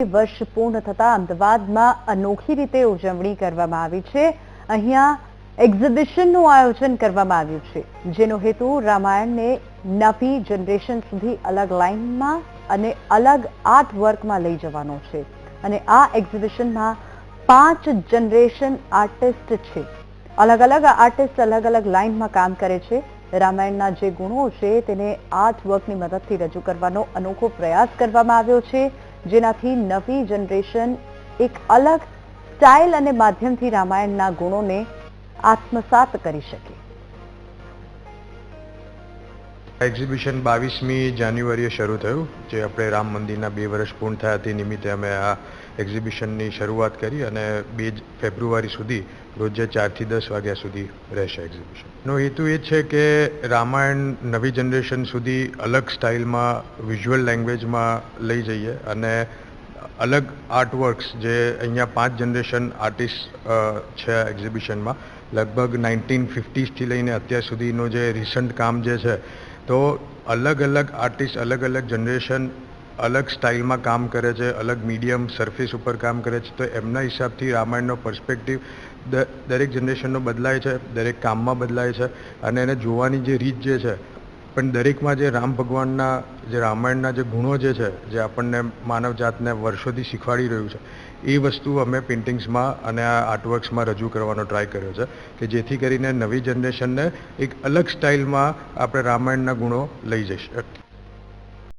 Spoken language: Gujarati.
વર્ષ પૂર્ણ થતા અમદાવાદમાં અનોખી રીતે ઉજવણી કરવામાં આવી છે। અહીંયા એક્ઝિબિશનનું આયોજન કરવામાં આવ્યું છે, જેનો હેતુ રામાયણને નવી જનરેશન સુધી અલગ લાઇનમાં અને અલગ આર્ટ વર્કમાં લઈ જવાનો છે। અને આ એક્ઝિબિશનમાં 5 જનરેશન આર્ટિસ્ટ છે। અલગ અલગ આર્ટિસ્ટ અલગ અલગ લાઇનમાં કામ કરે છે। રામાયણના જે ગુણો છે તેને આર્ટ વર્કની મદદથી રજૂ કરવાનો અનોખો પ્રયાસ કરવામાં આવ્યો છે, જેનાથી નવી જનરેશન એક અલગ સ્ટાઇલ અને માધ્યમથી રામાયણના ગુણોને આત્મસાત કરી શકે। એક્ઝિબિશન 22મી જાન્યુઆરીએ શરૂ થયું, જે આપણે રામ મંદિરના 2 વર્ષ પૂર્ણ થયા તે નિમિત્તે અમે આ એક્ઝિબિશનની શરૂઆત કરી અને 2 ફેબ્રુઆરી સુધી રોજે 4 થી 10 વાગ્યા સુધી રહેશે એક્ઝિબિશનનો હેતુ એ છે કે રામાયણ નવી જનરેશન સુધી અલગ સ્ટાઇલમાં વિઝ્યુઅલ લેંગ્વેજમાં લઈ જઈએ અને અલગ આર્ટવર્ક્સ જે અહીંયા 5 જનરેશન આર્ટિસ્ટ છે એક્ઝિબિશનમાં, લગભગ 1950સથી લઈને અત્યાર સુધીનો જે રિસન્ટ કામ જે છે, તો અલગ અલગ આર્ટિસ્ટ અલગ અલગ જનરેશન અલગ સ્ટાઇલમાં કામ કરે છે, અલગ મીડિયમ સરફેસ ઉપર કામ કરે છે, તો એમના હિસાબથી રામાયણનો પર્સપેક્ટિવ દરેક જનરેશનનો બદલાય છે, દરેક કામમાં બદલાય છે અને એને જોવાની જે રીત જે છે પણ દરેકમાં જે રામ ભગવાનના જે રામાયણના જે ગુણો જે છે, જે આપણને માનવજાતને વર્ષોથી શીખવાડી રહ્યું છે, એ વસ્તુ અમે પેઇન્ટિંગ્સમાં અને આ આર્ટવર્ક્સમાં રજૂ કરવાનો ટ્રાય કર્યો છે કે જેથી કરીને નવી જનરેશનને એક અલગ સ્ટાઇલમાં આપણે રામાયણના ગુણો લઈ જઈ શકીએ।